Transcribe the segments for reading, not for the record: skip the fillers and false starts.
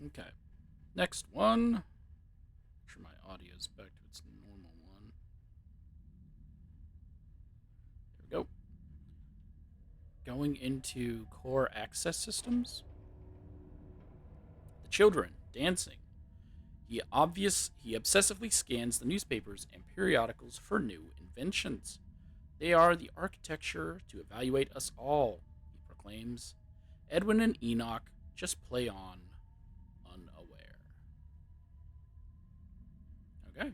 Okay. Next one. Make sure my audio's back to its normal one. There we go. Going into core access systems. The children dancing. He obsessively scans the newspapers and periodicals for new inventions. They are the architecture to evaluate us all, he proclaims. Edwin and Enoch just play on, unaware. Okay.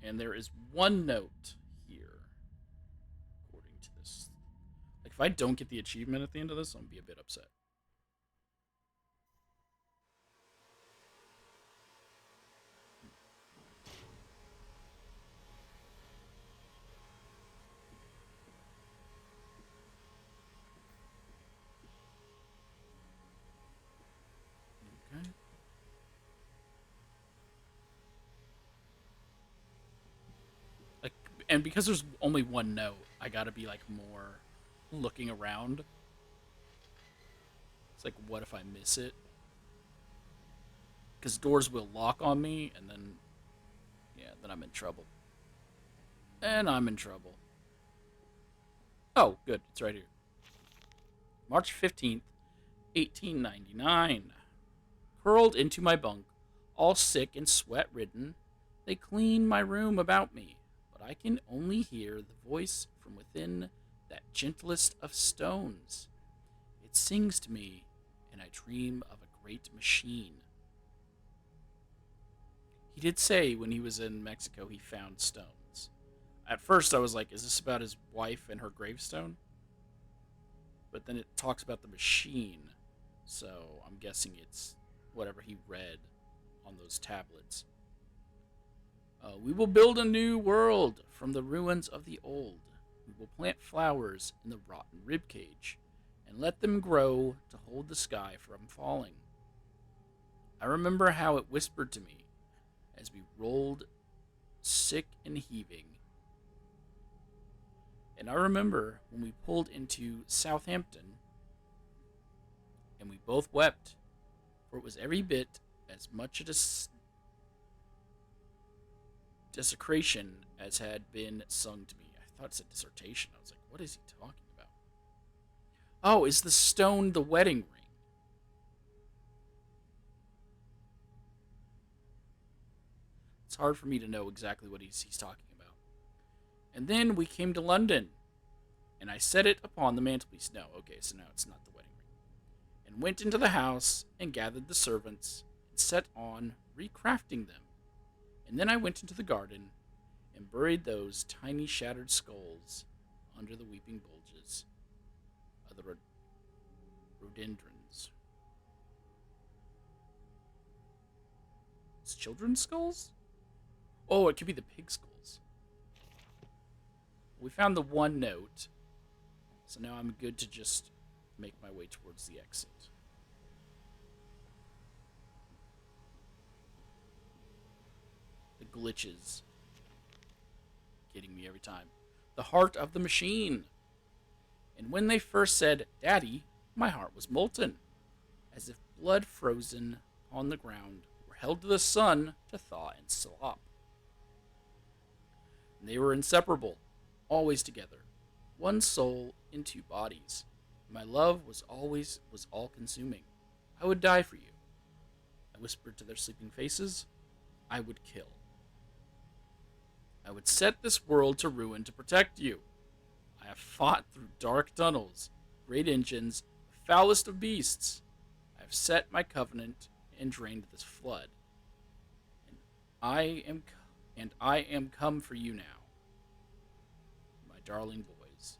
And there is one note here, according to this. Like, if I don't get the achievement at the end of this, I'm going to be a bit upset. Okay. Like, and because there's only one note, I gotta be like more looking around. It's like, what if I miss it? Because doors will lock on me, and then yeah, then I'm in trouble. And I'm in trouble. Oh, good, it's right here. March 15th, 1899. Curled into my bunk, all sick and sweat ridden, they clean my room about me, but I can only hear the voice from within that gentlest of stones. It sings to me, and I dream of a great machine. He did say when he was in Mexico he found stones. At first I was like, is this about his wife and her gravestone? But then it talks about the machine, so I'm guessing it's whatever he read on those tablets. We will build a new world from the ruins of the old. We will plant flowers in the rotten ribcage and let them grow to hold the sky from falling. I remember how it whispered to me as we rolled sick and heaving. And I remember when we pulled into Southampton and we both wept, for it was every bit as much a desecration as had been sung to me. I thought it said dissertation. I was like, what is he talking about? Oh, is the stone the wedding ring? It's hard for me to know exactly what he's talking about. And then we came to London, and I set it upon the mantelpiece. No, okay, so now it's not the wedding ring. And went into the house and gathered the servants and set on recrafting them. And then I went into the garden and buried those tiny shattered skulls under the weeping bulges of the rhododendrons. It's children's skulls? Oh, it could be the pig skulls. We found the one note, so now I'm good to just make my way towards the exit. The glitches getting me every time. The heart of the machine. And when they first said, Daddy, my heart was molten, as if blood frozen on the ground were held to the sun to thaw and slop. And they were inseparable, always together, one soul in two bodies. My love was all consuming. I would die for you. I whispered to their sleeping faces. I would kill. I would set this world to ruin to protect you. I have fought through dark tunnels, great engines, the foulest of beasts. I have set my covenant and drained this flood. And I am and I am come for you now, my darling boys.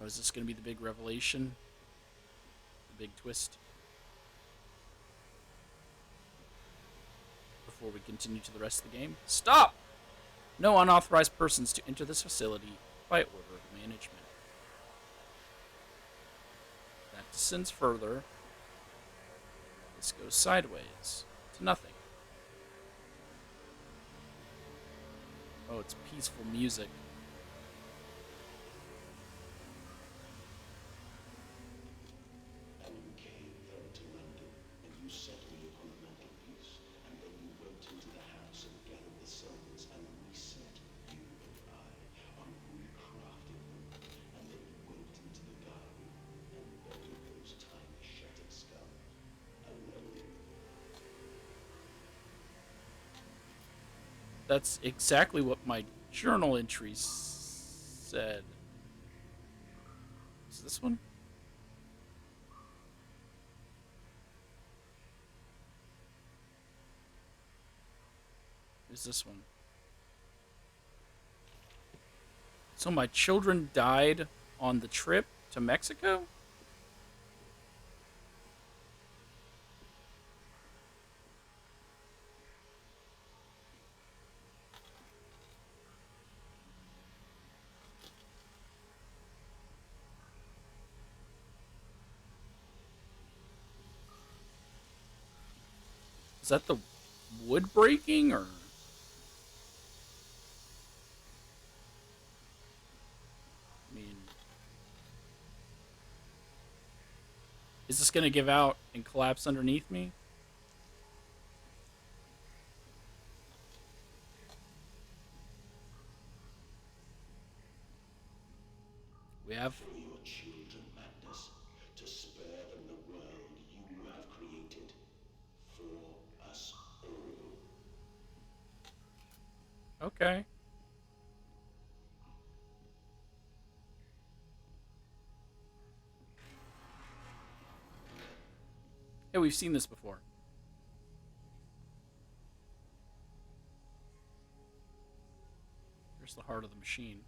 Or is this going to be the big revelation? The big twist? Before we continue to the rest of the game. Stop! No unauthorized persons to enter this facility by order of management. That descends further. This goes sideways to nothing. Oh, it's peaceful music. That's exactly what my journal entries said. Is this one? Is this one? So my children died on the trip to Mexico? Is that the wood breaking or? I mean, is this gonna give out and collapse underneath me? We have. For your children, Madness, to spare them the world you have created. For us all. Okay. Hey, we've seen this before. Here's the heart of the machine.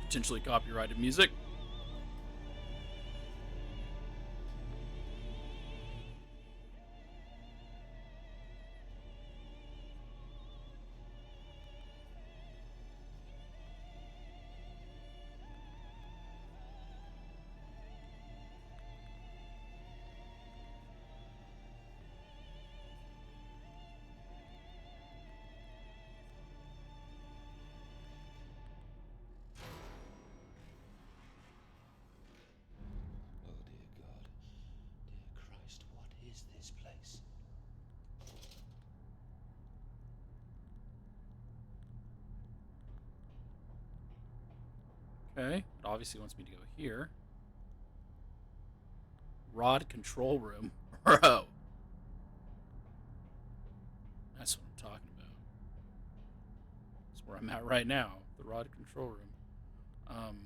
Potentially copyrighted music. Oh dear God. Dear Christ, what is this place? Okay. It obviously wants me to go here. Rod control room. Bro. That's what I'm talking about. That's where I'm at right now. The rod control room. Um.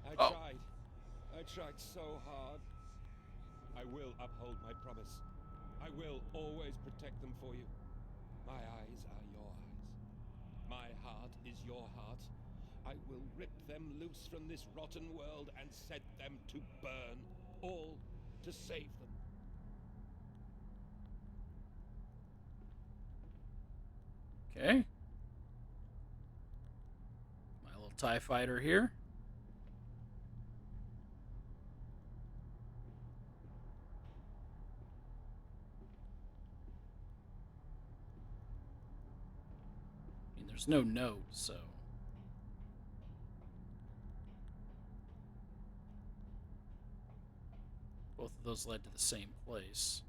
I Oh. tried. I tried so hard. I will uphold my promise. I will always protect them for you. My eyes are your eyes. My heart is your heart. I will rip them loose from this rotten world and set them to burn. All to save them. Okay. My little TIE fighter here. I mean, there's no note, so. Both of those led to the same place.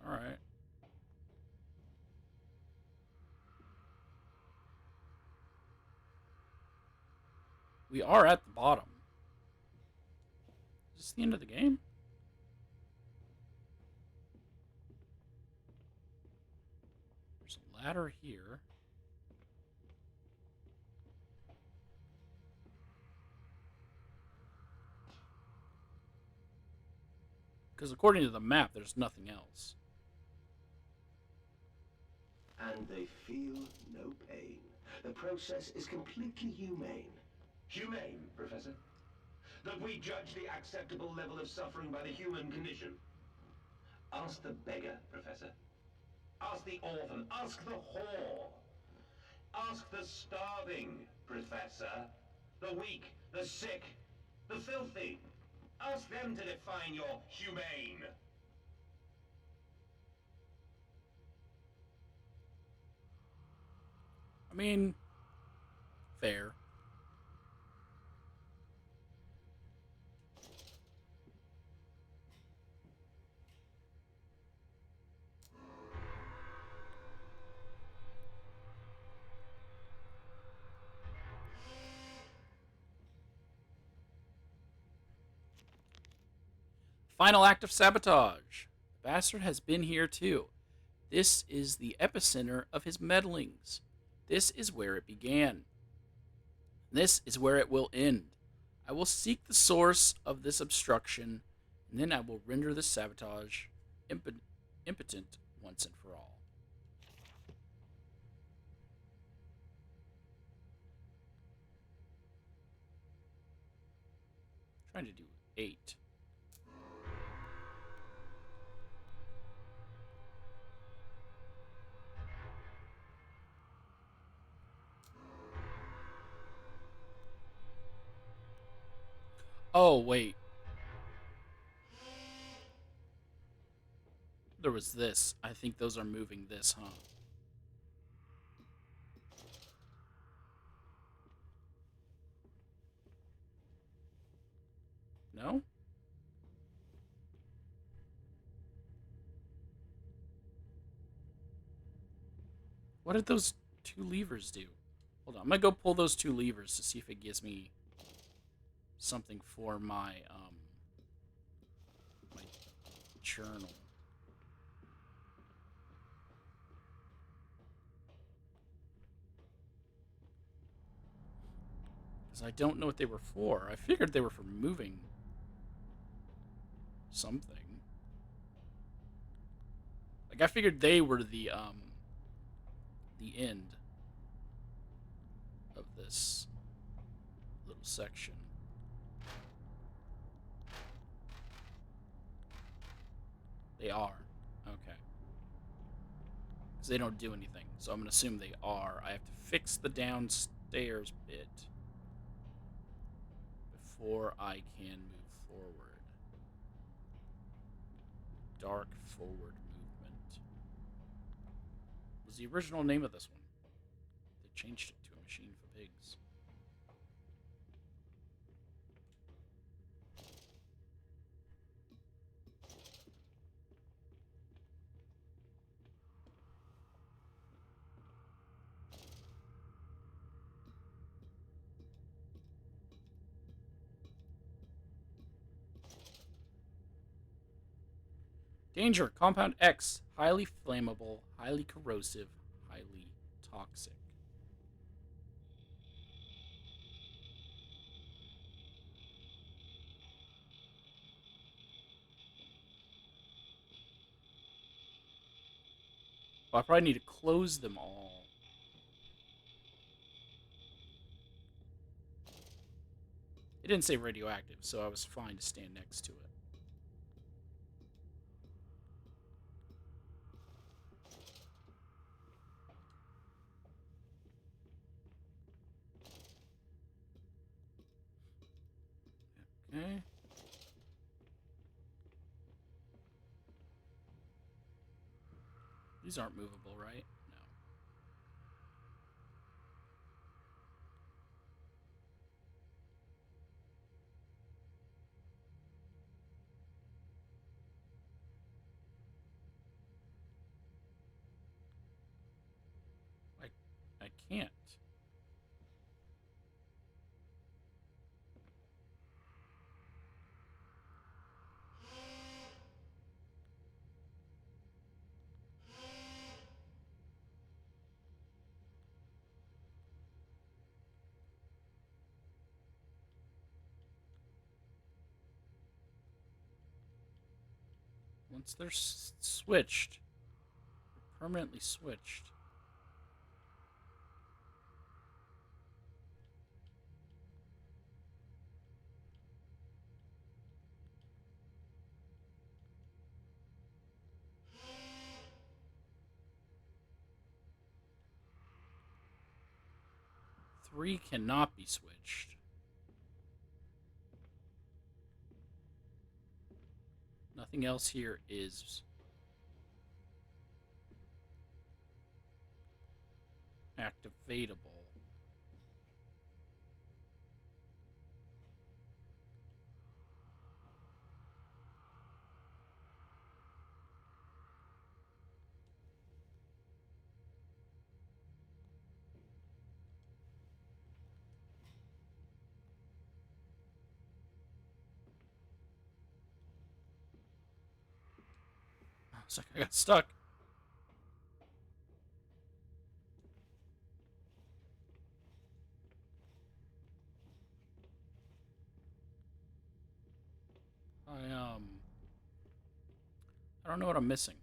Alright. We are at the bottom. Is this the end of the game? There's a ladder here. Because according to the map, there's nothing else. And they feel no pain. The process is completely humane. Humane, Professor? That we judge the acceptable level of suffering by the human condition? Ask the beggar, Professor. Ask the orphan. Ask the whore. Ask the starving, Professor. the weak, the sick, the filthy. Ask them to define your humane. I mean, fair. Final act of sabotage. The bastard has been here too. This is the epicenter of his meddlings. This is where it began. This is where it will end. I will seek the source of this obstruction, and then I will render the sabotage impotent once and for all. I'm trying to do 8. Oh, wait. There was this. I think those are moving this, huh? No? What did those 2 levers do? Hold on. I'm going to go pull those 2 levers to see if it gives me something for my journal. Because I don't know what they were for. I figured they were for moving something. Like I figured they were the end of this little section. They are. Okay. Because they don't do anything. So I'm going to assume they are. I have to fix the downstairs bit before I can move forward. Dark forward movement was the original name of this one. They changed it to a machine for pigs. Danger, Compound X, highly flammable, highly corrosive, highly toxic. Well, I probably need to close them all. It didn't say radioactive, so I was fine to stand next to it. Okay. These aren't movable, right? No. I can't. Once they're switched, permanently switched. Three cannot be switched. Nothing else here is activatable. It's like I got stuck. I I don't know what I'm missing.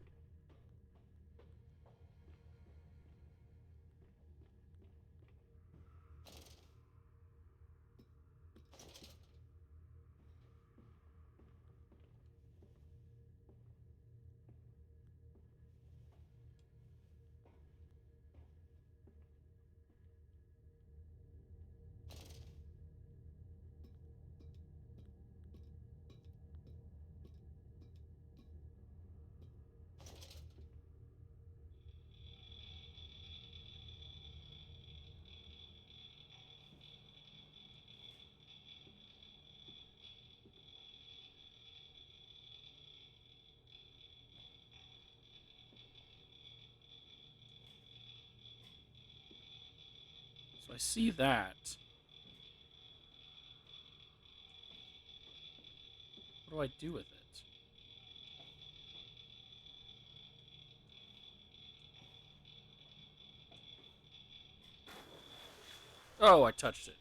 So I see that. What do I do with it? Oh, I touched it.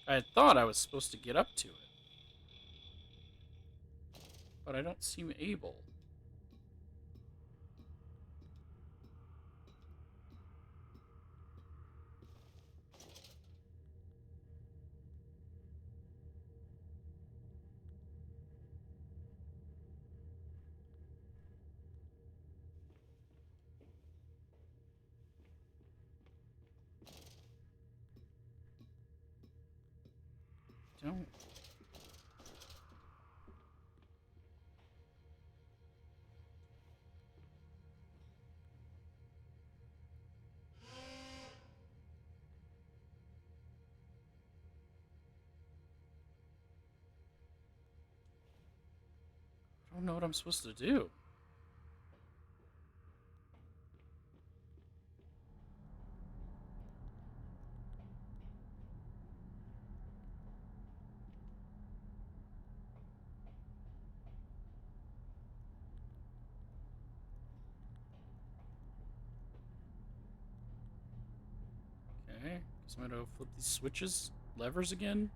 I had thought I was supposed to get up to it, but I don't seem able. Don't. I don't know what I'm supposed to do. Okay, guess I'm gonna flip these switches, levers again.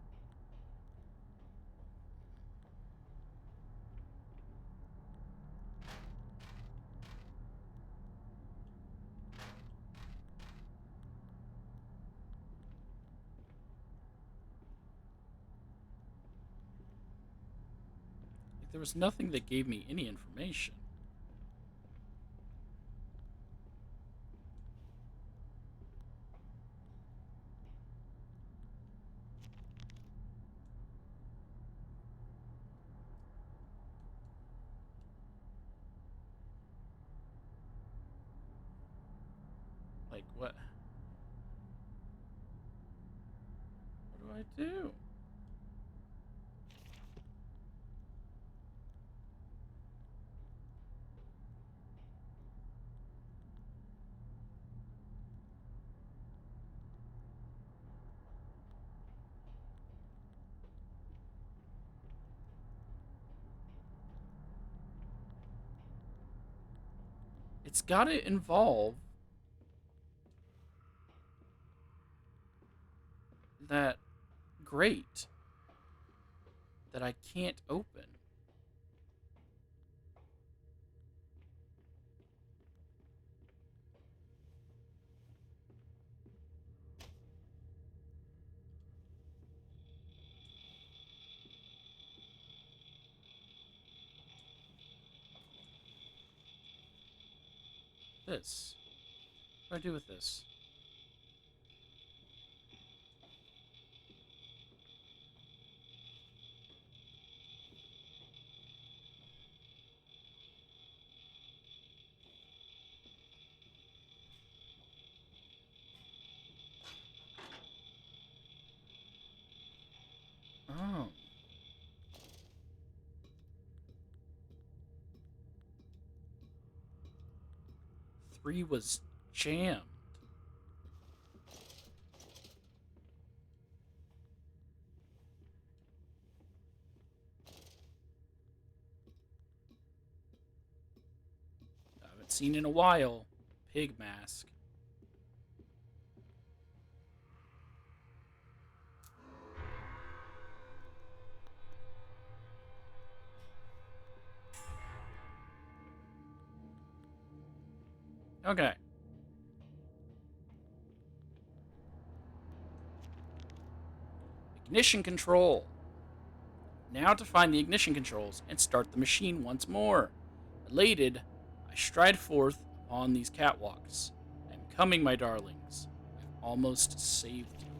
Like, there was nothing that gave me any information. Like, what? What do I do? It's gotta involve that grate that I can't open. This. What do I do with this? Oh. 3 was jammed. I haven't seen in a while. Pig mask. Okay. Ignition control. Now to find the ignition controls and start the machine once more. Elated, I stride forth upon these catwalks. I am coming, my darlings. I've almost saved you.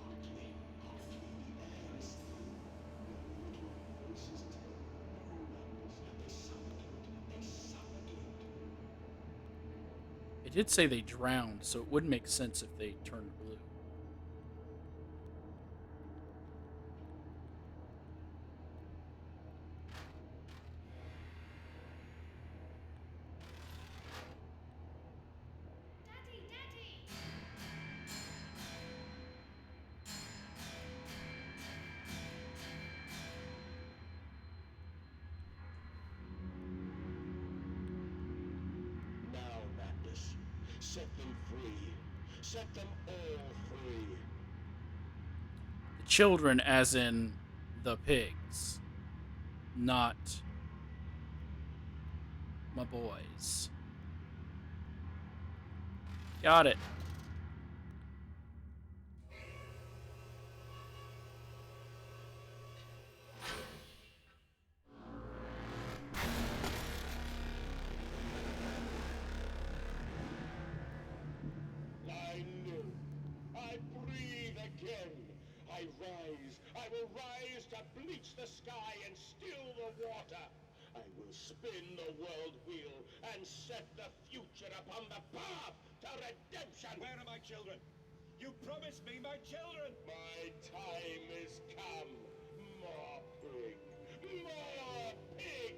Quickly, the air is thin. Your little voices tell madness. They suffocate. They suffocate. It did say they drowned, so it would make sense if they turned blue. Daddy, Daddy! Now, madness. Set them free. Set them all free. The children, as in the pigs, not my boys. Got it. I live. I breathe again. I rise. I will rise to bleach the sky and still the water. I will spin the world wheel and set the future upon the path to redemption. Where are my children? You promised me my children! My time is come. More pig. More pig.